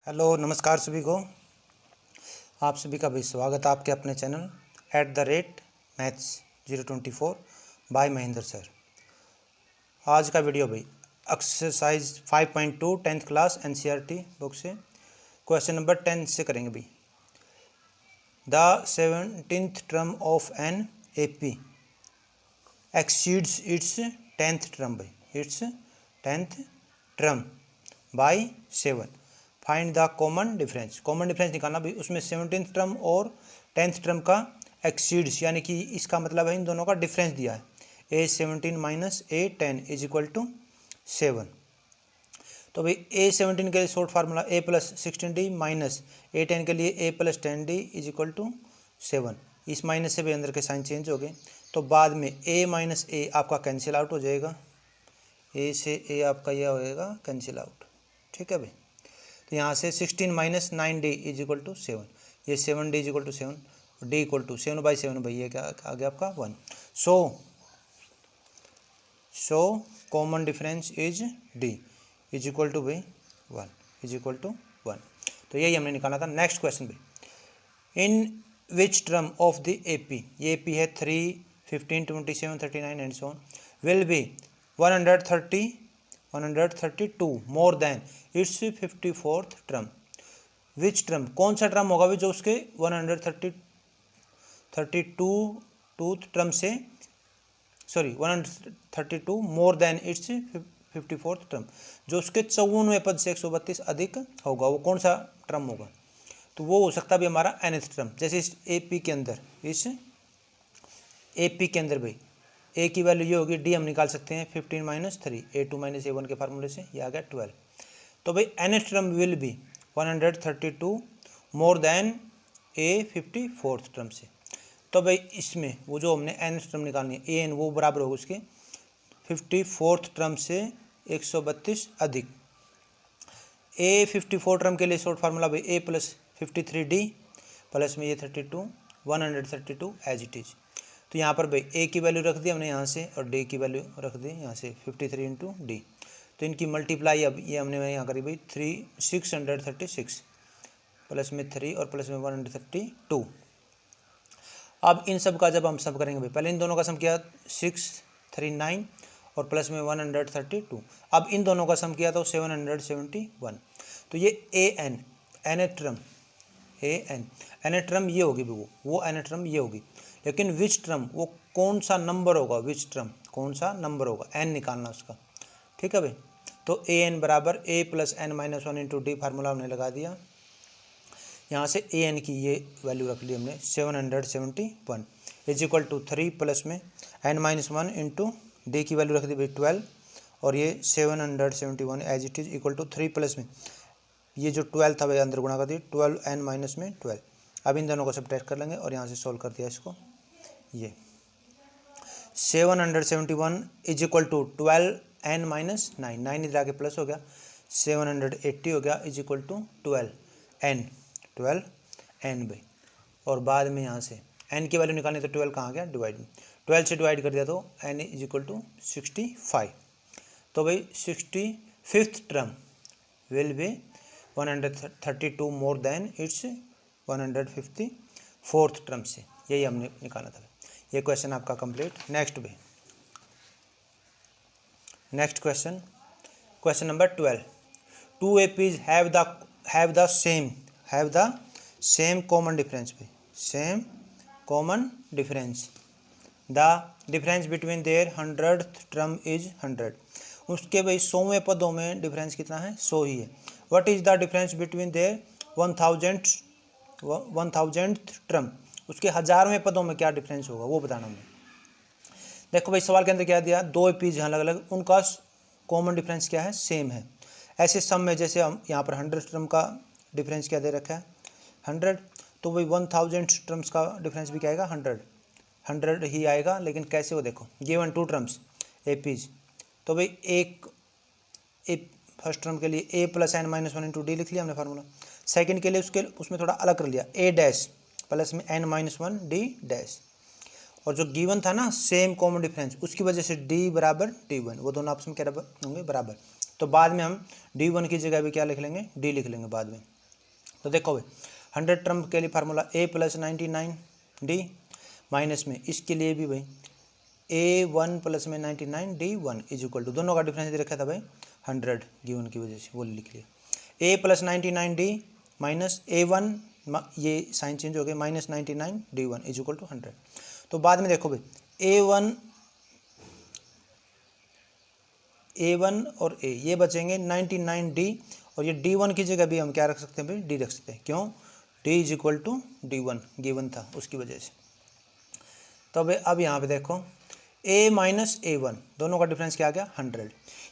Hello नमस्कार सभी को। आप सभी का भी स्वागत है आपके अपने चैनल @मैथ्स024 बाय महेंद्र सर। आज का वीडियो भाई exercise 5.2 10th class NCERT book से क्वेश्चन नंबर 10 से करेंगे भाई। The 17th term of an AP exceeds its 10th term भाई, its 10th term by 7। Find the common difference. Common difference निकालना भाई, उसमें 17th टर्म और 10th टर्म का एक्सीड्स यानी कि इसका मतलब है इन दोनों का डिफरेंस दिया है। A17 minus A10 is equal to 7। तो भाई A17 के लिए short formula A plus 16D minus A10 के लिए A plus 10D is equal to 7। इस माइनस से भी अंदर के साइन चेंज हो गए, तो बाद में A माइनस A आपका कैंसिल आउट हो जाएगा। A से A आपका यह होएगा कैंसिल आउट, ठीक है भाई। तो यहाँ से 16 minus 9D is equal to 7, ये 7D is equal to 7, D equal to 7/7 भाई, ये क्या आ गया आपका 1। So common difference is D is equal to भाई 1, इज इक्वल टू 1। तो यही हमने निकाला था। नेक्स्ट क्वेश्चन भाई, in which term of the AP, ये AP है 3, 15, 27, 39 and so on, will be 132 more than its 54th term. Which term, कौन सा टर्म होगा भी जो उसके 132 टर्म से 132 more than its 54th term, जो उसके 54वें पद से 132 अधिक होगा, वो कौन सा टर्म होगा। तो वो हो सकता है भी हमारा nth टर्म। जैसे इस AP के अंदर, इस AP के अंदर भाई A की वैल्यू ये होगी, D हम निकाल सकते हैं 15 माइनस 3, A2 माइनस A1 के फार्मूले से, ये आ गया 12। तो भाई nth term will be 132 more then A54th term से। तो भाई इसमें वो जो हमने nth टर्म निकालनी है AN, वो बराबर होगा उसके 54th टर्म से 132 अधिक। A54 टर्म के लिए शॉर्ट फार्मूला भाई A प्लस 53D प्लस में ये 32 132 एज इट इज। तो यहाँ पर भाई A की वैल्यू रख दी हमने यहाँ से, और D की वैल्यू रख दी यहाँ से 53 इंटू D। तो इनकी मल्टीप्लाई अब ये हमने यहाँ करी भाई 636 प्लस में 3 और प्लस में 132। अब इन सब का जब हम सब करेंगे भाई, पहले इन दोनों का सम किया 639 और प्लस में 132। अब इन दोनों का सम किया तो 771। तो ये AN nth टर्म ये होगी भाई, वो nth टर्म ये होगी। लेकिन विच टर्म, वो कौन सा नंबर होगा, विच टर्म कौन सा नंबर होगा, n निकालना उसका, ठीक है भाई। तो AN बराबर A plus N minus 1 into D formula हमने लगा दिया। यहाँ से AN की ये वैल्यू रख ली हमने 771 इज इक्वल टू 3 प्लस में N माइनस 1 इंटू D की वैल्यू रख दी भाई 12, और ये 771 as it is equal to 3 plus में ये जो 12 था भाई अंदर गुणा कर दिया 12N माइनस में 12। अब इन दोनों को सब्ट्रैक्ट कर लेंगे और यहाँ से सॉल्व कर दिया इसको। ये 771 is equal to 12N minus 9 इधर आके प्लस हो गया, 780 हो गया इज इक्वल टू 12N भाई। और बाद में यहाँ से N की वैल्यू निकालनी, तो 12 कहाँ गया, डिवाइड में 12 से डिवाइड कर दिया तो N इज इक्वल टू 65। तो भाई 65th term will be 132 more than its 154th term से, यही हमने निकाला था। ये क्वेश्चन आपका कंप्लीट। नेक्स्ट भी, next question, question number 12। 2 APs have the same common difference भी, same common difference. The difference between their 100th term is 100। उसके भाई 100वें पदों में डिफरेंस कितना है, 100 ही है। What is the difference between there 1000th term, उसके 1000वें पदों में क्या डिफरेंस होगा वो बताना हमें। देखो भाई सवाल के अंदर क्या दिया, 2 APs हैं अलग अलग, उनका कॉमन डिफरेंस क्या है, सेम है। ऐसे सम में जैसे हम यहाँ पर 100 टर्म का डिफरेंस क्या दे रखा है 100, तो भाई 1000 टर्म्स का डिफरेंस भी क्या आएगा 100 ही आएगा। लेकिन कैसे वो देखो, गिवन 2 टर्म्स APs, तो भाई फर्स्ट टर्म के लिए A plus N minus 1 into D लिख लिया हमने फार्मूला। सेकंड के लिए उसमें थोड़ा अलग कर लिया, A डैश प्लस में N माइनस 1 D डैश, और जो गिवन था ना सेम कॉमन डिफरेंस, उसकी वजह से D बराबर D1, वो दोनों आपस में क्या होंगे, बराबर। तो बाद में हम D1 की जगह भी क्या लिख लेंगे, D लिख लेंगे बाद में। तो देखो भाई 100 टर्म के लिए फार्मूला a + 99d माइनस में इसके लिए भी भाई a1 + में 99d1 = दोनों का डिफरेंस दे रखा था भाई 100 गिवन की वजह से वो लिख लिया। a + 99d माइनस a1 ये साइन चेंज हो गया -99d1 = 100। तो बाद में देखो भाई a1 और a ये बचेंगे 99d और ये d1 की जगह भी हम क्या रख सकते हैं भाई d रख सकते हैं। क्यों? d = d1 गिवन था उसकी वजह से। तो भाई अब यहाँ पे देखो a - a1 दोनों का डिफरेंस क्या आ गया 100,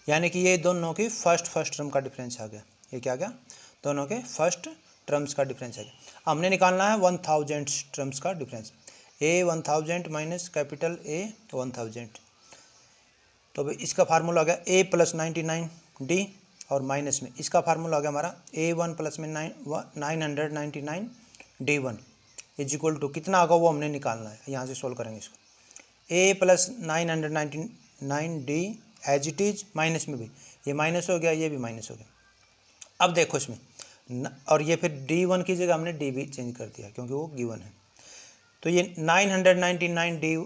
यानी कि ये दोनों की फर्स्ट टर्म का डिफरेंस आ गया। ये क्या आ गया? दोनों के फर्स्ट टर्म्स का डिफरेंस आ गया। हमने निकालना है 1000 टर्म्स का difference. a 1000 minus capital A 1000। तो भाई इसका फार्मूला आ गया a + 99d और माइनस में इसका फार्मूला आ गया हमारा a1 + में 999d1 = कितना आगा वो हमने निकालना है। यहाँ से सोल्व करेंगे इसको। a + 999d as it is minus में भी ये माइनस हो गया, ये भी माइनस हो गया। अब देखो इसमें और ये फिर d1 की जगह हमने d भी चेंज कर दिया क्योंकि वो गिवन है। तो ये 999d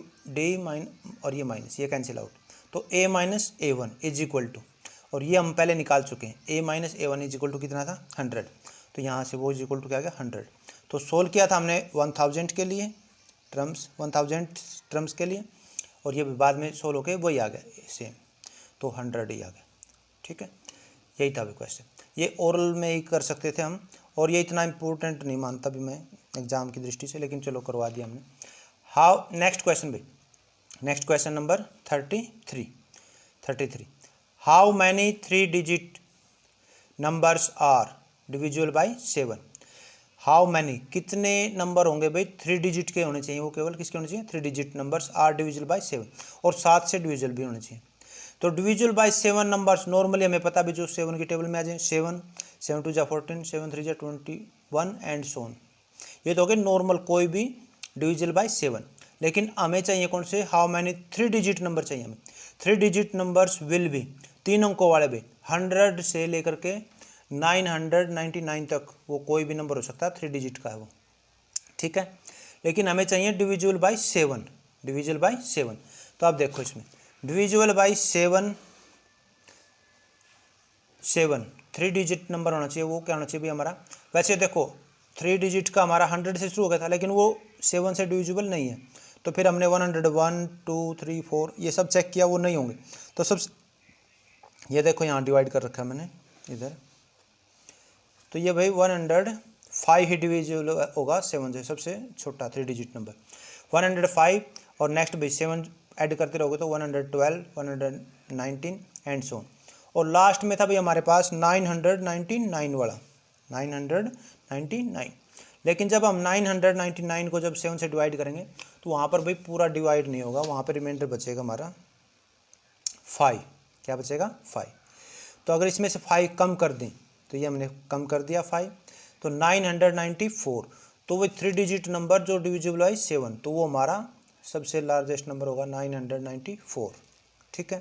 और ये माइनस ये कैंसिल आउट। तो a - a1 = और ये हम पहले निकाल चुके हैं a - a1 = कितना था 100। तो यहाँ से वो इक्वल टू क्या गया 100। तो सोल्व किया था हमने 1000 के लिए टर्म्स 1000 टर्म्स के लिए और ये बाद में सोल्व होके वही आ गया सेम, तो 100 ही आ गया। ठीक है, यही था क्वेश्चन। ये ओरल में ही कर सकते थे हम और ये इतना इम्पोर्टेंट नहीं मानता भी मैं एग्जाम की दृष्टि से, लेकिन चलो करवा दिया हमने। हाउ नेक्स्ट क्वेश्चन भाई, next question number 33। How many 3 digit numbers are divisible by 7। How many कितने नंबर होंगे भाई 3 डिजिट के होने चाहिए, वो केवल किसके होने चाहिए 3 digit numbers are divisible by 7 और 7 से डिविजिबल भी होने चाहिए। तो डिविजिबल बाय 7 नंबर्स नॉर्मली हमें पता भी जो 7 की टेबल में आ जाए 7 7 2 14 7 3 21 एंड सो ऑन। ये तो हो गए नॉर्मल कोई भी डिविजिबल बाय 7। लेकिन हमें चाहिए कौन से हाउ मैनी 3 डिजिट नंबर चाहिए हमें। 3 डिजिट नंबर्स विल भी 3 अंकों वाले भी 100 से लेकर के 999 तक वो कोई भी नंबर हो सकता है 3 डिजिट का है वो। ठीक है, लेकिन हमें चाहिए डिविजिबल बाय 7, डिविजिबल बाय 7। तो आप देखो इसमें डिविजिबल बाय 7 3 डिजिट नंबर होना चाहिए। वो क्या होना चाहिए भी हमारा, वैसे देखो 3 डिजिट का हमारा 100 से शुरू हो गया था लेकिन वो 7 से डिविजिबल नहीं है। तो फिर हमने 101 2 3 4 ये सब चेक किया, वो नहीं होंगे। तो सब ये देखो यहाँ डिवाइड कर रखा है मैंने इधर। तो ये भाई 105 ही डिविजिबल होगा 7 से, सबसे छोटा 3 डिजिट नंबर 105। और नेक्स्ट भाई 7 ऐड करते रहोगे तो 112 119 एंड सो। और लास्ट में था भाई हमारे पास 999 वाला 999। लेकिन जब हम 999 को जब 7 से डिवाइड करेंगे तो वहाँ पर भाई पूरा डिवाइड नहीं होगा, वहाँ पर रिमाइंडर बचेगा हमारा 5। क्या बचेगा 5। तो अगर इसमें से 5 कम कर दें तो ये हमने कम कर दिया 5, तो 994। तो वो 3 डिजिट नंबर जो डिविजिबल बाय 7 तो वो हमारा सबसे लार्जेस्ट नंबर होगा 994। ठीक है,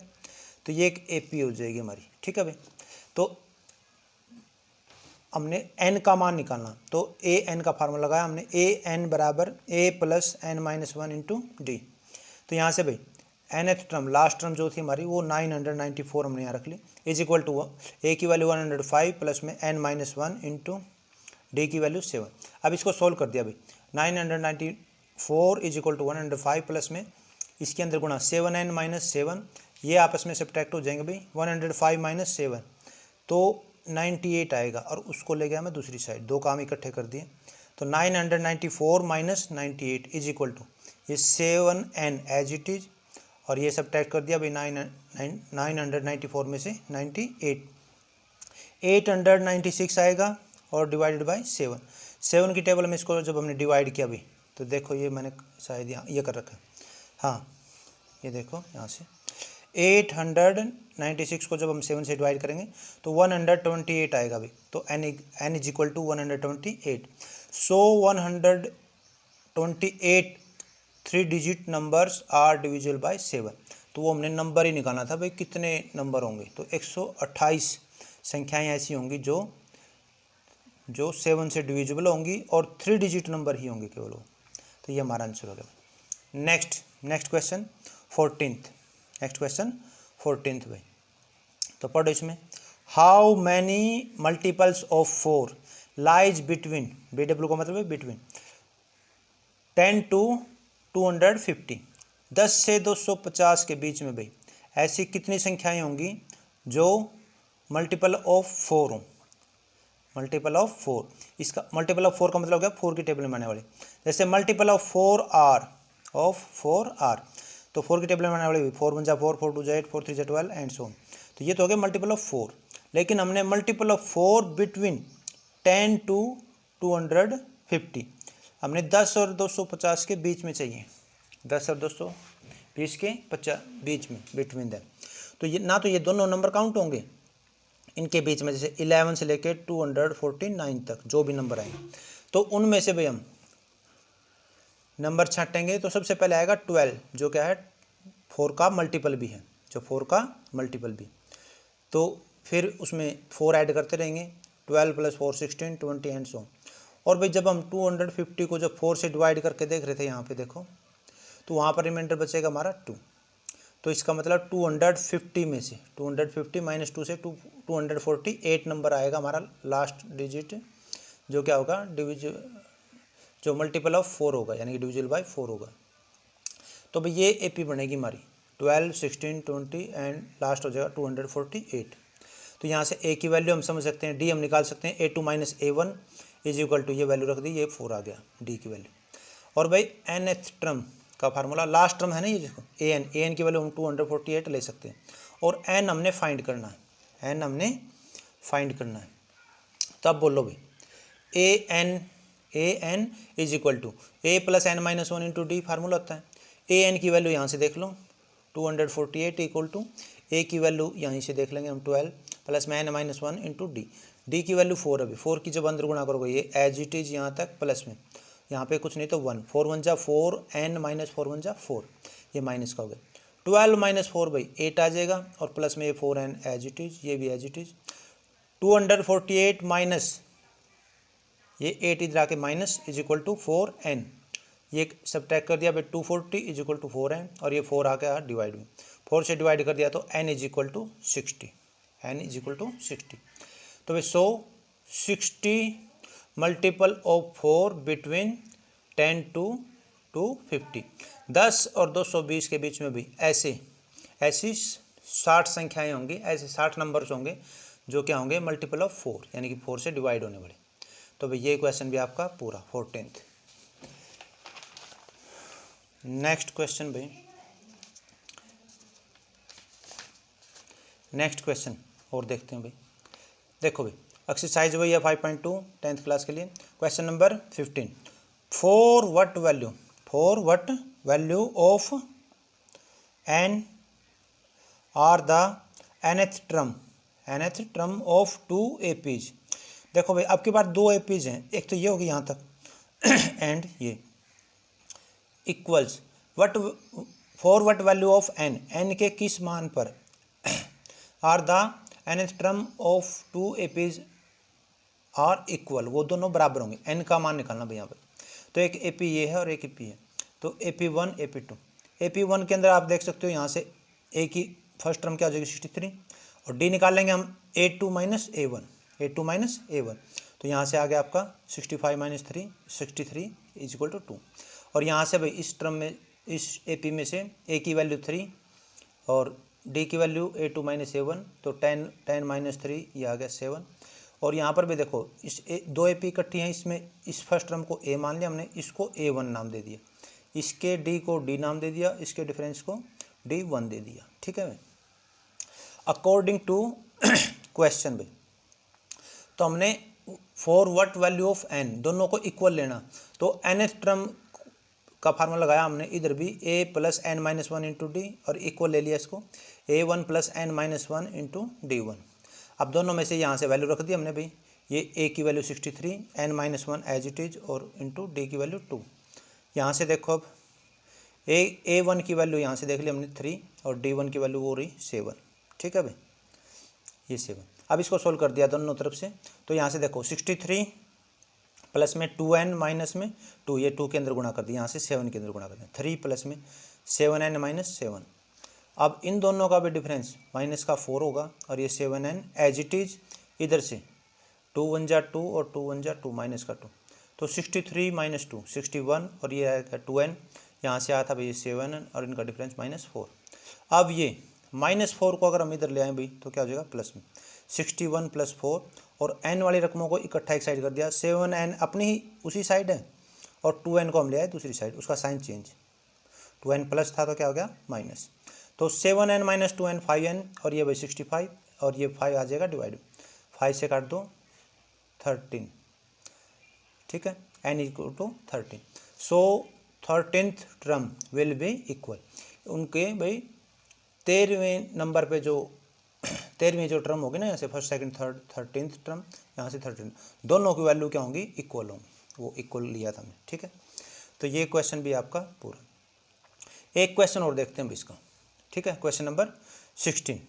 तो ये एक एपी हो जाएगी हमारी। ठीक है भाई, तो हमने n का मान निकालना, तो ए एन का फार्मूला लगाया हमने a n = a + n - 1 × d। तो यहाँ से भाई nth टर्म लास्ट टर्म जो थी हमारी वो 994 हमने यहाँ रख ली = a की वैल्यू 105 प्लस में n - 1 × d की वैल्यू 7। अब इसको सोल्व कर दिया भाई 994 = 105 प्लस में इसके अंदर गुणा 7n - 7, ये आपस में सब्ट्रैक्ट हो जाएंगे भाई 105 - 7 तो 98 आएगा। और उसको ले गया मैं दूसरी साइड, दो काम इकट्ठे कर दिए। तो 994 - 98 = ये 7n एज इट इज और ये सब्ट्रैक्ट कर दिया भाई 994 में से 98 896 आएगा और डिवाइडेड बाय 7 की टेबल में इसको जब हमने डिवाइड किया भाई तो देखो ये मैंने शायद यहाँ ये कर रखा है, हाँ ये देखो यहाँ से 896 को जब हम 7 से डिवाइड करेंगे तो 128 आएगा भाई। तो n = 128। So 128 3 digit numbers are divisible by 7। तो वो हमने नंबर ही निकालना था भाई कितने नंबर होंगे। तो 128 संख्याएं ऐसी होंगी जो जो 7 से डिविजिबल होंगी और 3 डिजिट नंबर ही होंगे केवल वो। तो ये हमारा आंसर हो गया। Next question 14th। Next question 14th भाई, तो पढ़ो इसमें। How many multiples of 4 lies between, BW का मतलब है बिटवीन 10 to 250, 10 से 250 के बीच में भाई ऐसी कितनी संख्याएं होंगी जो मल्टीपल ऑफ 4 हों। मल्टीपल ऑफ 4, इसका मल्टीपल ऑफ 4 का मतलब हो गया 4 की टेबल में आने वाली। जैसे मल्टीपल ऑफ 4 आर, तो 4 की टेबल में आने वाली 4 1 जा 4, 4 2 जा 8, 4 3 जा 12 एंड सो ऑन। तो ये तो हो गया मल्टीपल ऑफ 4। लेकिन हमने मल्टीपल ऑफ 4 बिटवीन 10 to 250, हमने 10 और 250 के बीच में चाहिए, 10 और 220 के बीच में, बिटवीन दैम। तो ये ना तो ये दोनों नंबर काउंट होंगे इनके बीच में, जैसे 11 से लेकर 249 तक जो भी नंबर आए, तो उनमें से भाई हम नंबर छाटेंगे। तो सबसे पहले आएगा 12, जो क्या है 4 का मल्टीपल भी है, जो 4 का मल्टीपल भी। तो फिर उसमें 4 ऐड करते रहेंगे, 12 + 4 16 20 एंड सो। और भाई जब हम 250 को जब 4 से डिवाइड करके देख रहे थे यहाँ पे देखो, तो वहाँ पर रिमाइंडर बचेगा हमारा 2। तो इसका मतलब 250 में से 250 - 2 से 248 नंबर आएगा हमारा लास्ट डिजिट, जो क्या होगा जो मल्टीपल ऑफ 4 होगा, यानी कि डिविजिबल बाय 4 होगा। तो भाई ये AP बनेगी हमारी 12 16 20 एंड लास्ट हो जाएगा 248। तो यहाँ से A की वैल्यू हम समझ सकते हैं, D हम निकाल सकते हैं, A2 - A1 = ये वैल्यू रख दी, ये 4 आ गया D की वैल्यू। और भाई nth टर्म का फार्मूला, लास्ट टर्म है ना ये देखो an की वैल्यू हम 248 ले सकते हैं। और n हमने फाइंड करना है, तो अब बोलो भाई an = A + n - 1 × D formula होता है। an की वैल्यू यहाँ से देख लो 248 = A की वैल्यू यहीं से देख लेंगे हम 12 + n - 1 × D। D की वैल्यू 4 अभी 4 की जब अंदर गुणा करोगे ये एज इट इज यहाँ तक प्लस में, यहाँ पे कुछ नहीं तो 1, 4 1 जा 4 n - 4 1 जा 4, ये माइनस का हो गया। 12 - 4 भाई 8 आ जाएगा, और प्लस में ये 4n एज इट इज, ये भी एज इट इज। 248 माइनस ये 8 इधर आके माइनस = 4n, ये सब्ट्रैक्ट कर दिया भाई 240 = 4n, और ये 4 आ गया डिवाइड में, 4 से डिवाइड कर दिया तो n = 60, तो भाई 60 मल्टीपल ऑफ 4 बिटवीन 10 to 250, 10 और 220 के बीच में भी ऐसी 60 संख्याएं होंगी, ऐसे 60 नंबर्स होंगे जो क्या होंगे मल्टीपल ऑफ 4, यानी कि 4 से डिवाइड होने वाले। तो भाई ये क्वेश्चन भी आपका पूरा 14th। नेक्स्ट क्वेश्चन भाई, नेक्स्ट क्वेश्चन और देखते हैं भाई। देखो भाई एक्सरसाइज वही है 5.2 10th क्लास के लिए। Question number 15, for what value of n are the nth term of 2 APs। देखो भाई आपके पास 2 APs हैं, एक तो ये होगी यहाँ तक एंड ये equals for what value of n के किस मान पर are the nth term of 2 APs are equal, वो दोनों बराबर होंगे। n का मान निकालना भाई यहाँ पर। तो एक AP ये है और एक AP है, तो AP1 AP2। AP1 के अंदर आप देख सकते हो यहाँ से A की फर्स्ट टर्म क्या हो जाएगी 63, और D निकाल लेंगे हम A2 - A1, तो यहाँ से आ गया आपका 65 - 3 63 = 2। और यहाँ से भाई इस टर्म में इस AP में से A की वैल्यू 3 और D की वैल्यू A2 - A1, तो 10 - 3 ये आ गया 7। और यहाँ पर भी देखो इस 2 AP इकट्ठी हैं, इसमें इस फर्स्ट टर्म को A मान लिया हमने, इसको A1 नाम दे दिया, इसके D को D नाम दे दिया, इसके डिफरेंस को D1 दे दिया, ठीक है भाई। अकॉर्डिंग टू क्वेश्चन भाई, तो हमने for what value of n दोनों को इक्वल लेना, तो nth टर्म का फार्मूला लगाया हमने इधर भी A + n - 1 × D, और इक्वल ले लिया इसको A1 + n - 1 × D1। अब दोनों में से यहाँ से वैल्यू रख दी हमने भाई, ये A की value 63, n - 1 as it is, और इंटू D की वैल्यू 2। यहाँ से देखो अब A1 की वैल्यू यहाँ से देख ली हमने 3, और D1 की वैल्यू वो रही 7, ठीक है भाई, ये 7। अब इसको सोल्व कर दिया दोनों तरफ से, तो यहाँ से देखो 63 प्लस में 2n माइनस में 2, ये 2 के अंदर गुणा कर दिया, यहाँ से 7 के अंदर गुणा कर दिया, 3 प्लस में 7n माइनस 7। अब इन दोनों का भी डिफरेंस माइनस का 4 होगा और ये 7n एज इट इज इधर से 2 1 जा 2 और 2 1 जा 2 माइनस का 2, तो 63 माइनस 2 61 और ये आएगा 2n, यहाँ से आया था भाई ये 7n और इनका डिफरेंस -4। अब ये -4 को अगर हम इधर ले आए भाई तो क्या हो जाएगा प्लस में 61 + 4 और n वाली रकमों को इकट्ठा एक साइड कर दिया, 7n अपनी ही उसी साइड है और 2n को हम ले आए दूसरी साइड, उसका साइन चेंज, 2n प्लस था तो क्या हो गया माइनस, तो 7n माइनस 2n 5n और ये भाई 65 और ये 5 आ जाएगा डिवाइड, 5 से काट दो 13, ठीक है, n equal to 13। So 13th term will be equal, उनके भाई 13वें नंबर पे जो 13वीं जो टर्म होगी ना, यहाँ से first second third 13th term, यहाँ से 13, दोनों की वैल्यू क्या होंगी इक्वल होंगी, वो इक्वल लिया था हमने, ठीक है। तो ये क्वेश्चन भी आपका पूरा। एक क्वेश्चन और देखते हैं इसका, ठीक है। Question number 16,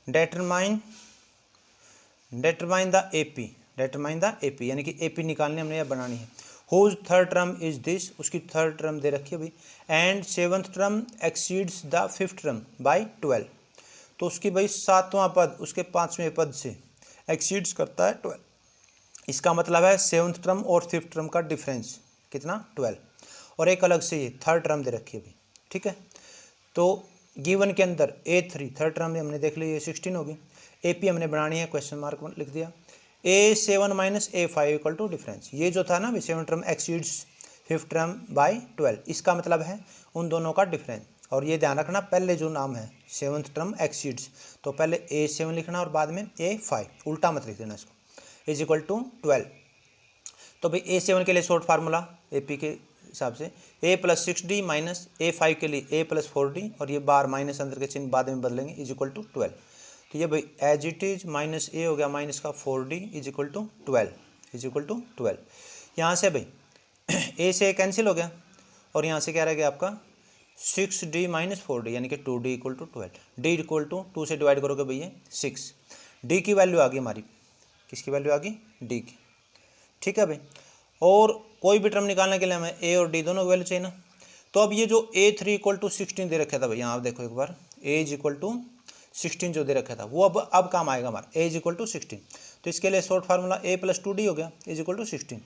determine the AP, यानी कि एपी निकालने हमने या बनानी है। Whose third term is this, उसकी थर्ड टर्म दे रखी है भाई, and 7th term exceeds the 5th term by 12, तो उसकी भाई 7वां पद उसके 5वें पद से एक्सीड्स करता है 12, इसका मतलब है 7th टर्म और 5th टर्म का डिफरेंस कितना 12, और एक अलग से ये थर्ड टर्म दे रखी है भाई, ठीक है। तो गिवन के अंदर A3 थर्ड टर्म में हमने देख लिया ये 16 होगी, AP हमने बनानी है, क्वेश्चन मार्क लिख दिया, A7 minus A5 equal to difference, ये जो था ना भाई 7th term exceeds 5th term by 12, इसका मतलब है उन दोनों का डिफरेंस, और ये ध्यान रखना पहले जो नाम है 7th टर्म एक्सीड्स, तो पहले A7 लिखना और बाद में A5, उल्टा मत लिख देना इसको, इज इक्वल टू 12। तो भाई A7 के लिए शॉर्ट फार्मूला AP के हिसाब से A + 6D माइनस A5 के लिए A + 4D, और ये बार माइनस अंदर के चिन्ह बाद में बदलेंगे, इज इक्वल टू 12। तो ये भाई as it is minus A हो गया माइनस का 4D इज इक्वल टू 12, यहाँ से भाई A से कैंसिल हो गया और यहाँ से क्या रह गया आपका 6D माइनस 4D, यानी कि 2D equal to 12, D equal to 2 से डिवाइड करोगे भैया 6, D की वैल्यू आ गई हमारी, किसकी वैल्यू आ गई D की, ठीक है भाई। और कोई भी टर्म निकालने के लिए हमें A और D दोनों की वैल्यू चाहिए ना, तो अब ये जो A3 इक्वल टू 16 दे रखा था भाई, यहाँ आप देखो एक बार A इक्वल टू 16 जो दे रखा था वो अब काम आएगा हमारा, A इक्वल टू 16, तो इसके लिए शॉर्ट फार्मूला A + 2D हो गया इज इक्वल टू 16,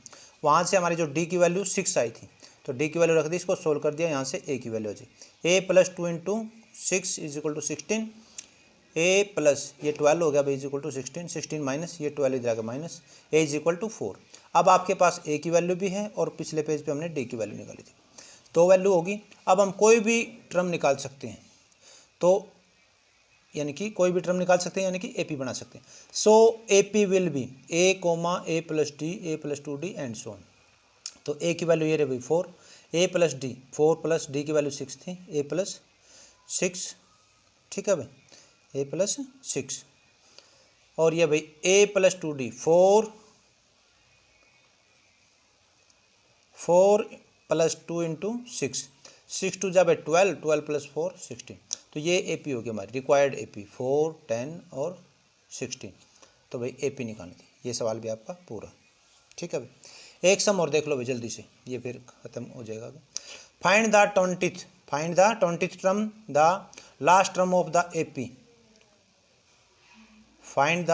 वहाँ से हमारी जो D की वैल्यू 6 आई थी, तो D की वैल्यू रख दी, इसको सोल्व कर दिया, यहाँ से A की वैल्यू हो जाए A + 2 × 6 is equal to 16, A plus ये 12 हो गया भाई इज इक्वल टू 16, 16 माइनस ये 12 इधर आ गया minus, A is equal to 4। अब आपके पास A की वैल्यू भी है और पिछले पेज पे हमने D की वैल्यू निकाली थी, तो वैल्यू होगी। अब हम कोई भी टर्म निकाल सकते हैं, तो यानी कि कोई भी टर्म निकाल सकते हैं, यानी कि AP बना सकते हैं। सो AP will be A, A + D, A + 2D and so on. तो A की वैल्यू ये रही भाई 4, A + D 4 + D की वैल्यू 6 थी, A + 6, ठीक है भाई A + 6, और ये भाई A + 2D 4 + 2 × 6, 6 2 जा भाई 12, 12 + 4 16, तो ये AP हो गया हमारी रिक्वायर्ड AP 4, 10 और 16, तो भाई AP निकालनी थी। ये सवाल भी आपका पूरा, ठीक है भाई। एक सम और देख लो भाई जल्दी से, ये फिर ख़त्म हो जाएगा। Find the 20th term the last term of the AP, find the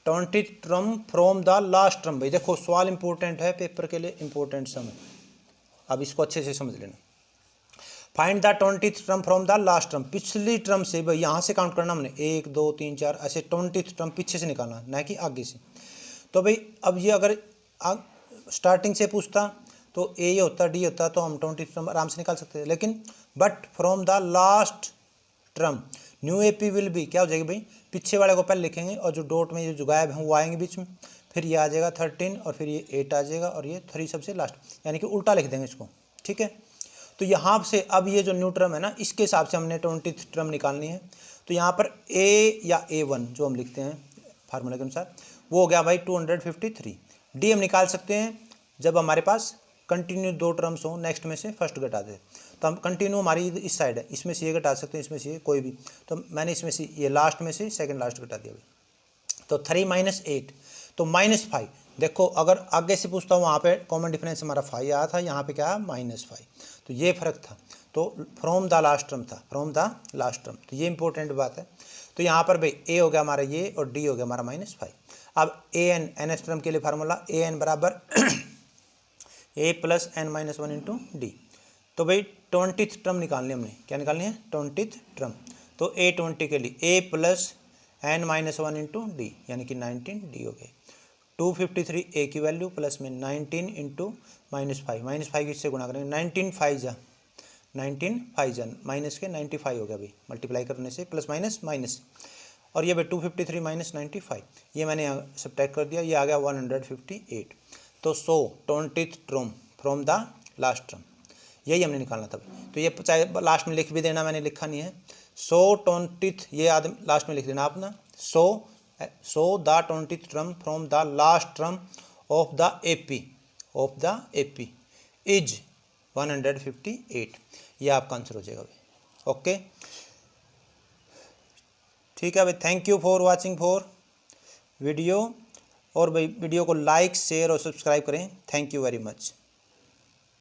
20th term from the last term. भाई देखो सवाल इंपॉर्टेंट है, पेपर के लिए इंपॉर्टेंट सम है, अब इसको अच्छे से समझ लेना। Find the 20th term from the last term, पिछली टर्म से भाई यहाँ से काउंट करना हमने 1 2 3 4 ऐसे 20th टर्म पीछे से निकालना, ना कि आगे से। तो भाई अब ये अगर स्टार्टिंग से पूछता तो A होता D होता तो हम 20th टर्म आराम से निकाल सकते थे, लेकिन but from the last term new AP will be क्या हो जाएगी भाई, पीछे वाले को पहले लिखेंगे और जो डॉट में जो गायब हैं वो आएंगे बीच में, फिर ये आ जाएगा 13 और फिर ये 8 आ जाएगा और ये 3 सबसे लास्ट, यानी कि उल्टा लिख देंगे इसको, ठीक है। तो यहाँ से अब ये जो न्यू टर्म है ना, इसके हिसाब से हमने 20th टर्म निकालनी है। तो यहाँ पर A या A1 जो हम लिखते हैं फार्मूला के अनुसार वो हो गया भाई 253। D हम निकाल सकते हैं जब हमारे पास कंटिन्यू 2 टर्म्स हो, नेक्स्ट में से फर्स्ट घटा दे, तो हम कंटिन्यू हमारी इस साइड है, इसमें से ये घटा सकते हैं, इसमें से ये कोई भी, तो मैंने इसमें से ये लास्ट में से सेकंड लास्ट घटा दिया भाई। तो 3 - 8 तो -5, देखो अगर आगे से पूछता हूँ वहाँ पे कॉमन डिफरेंस हमारा 5 आया था, यहाँ पे क्या है -5, तो ये फ़र्क था। तो फ्रॉम द लास्ट टर्म था, फ्रॉम द लास्ट टर्म, तो ये इंपॉर्टेंट बात है। तो यहाँ पर भाई ए हो गया हमारा ये और डी हो गया हमारा -5। अब ए एन एन टर्म के लिए फार्मूला ए एन बराबर a plus n minus 1 into d. तो भाई 20th टर्म निकालनी हमने, क्या निकालनी है 20th टर्म। तो ए 20 के लिए a plus n minus 1 into d यानी कि 19 डी हो गए। 253 ए की वैल्यू प्लस में 19 इंटू -5 किससे गुणा करेंगे 19 5 जा माइनस के 95 हो गया भाई, मल्टीप्लाई करने से प्लस माइनस माइनस, और ये भाई 253 माइनस 95 ये मैंने यहाँ सब्ट्रैक्ट कर दिया, ये आ गया 158। तो 20th term from the last term, यही हमने निकालना था भाई। तो ये चाहे लास्ट में लिख भी देना, मैंने लिखा नहीं है। 20th ये आदमी लास्ट में लिख देना अपना। So the 20th term from the last term of the AP is 158, ये आपका आंसर हो जाएगा भाई। ओके ठीक है भाई, thank you for watching for video, और भाई वीडियो को लाइक शेयर और सब्सक्राइब करें। Thank you very much.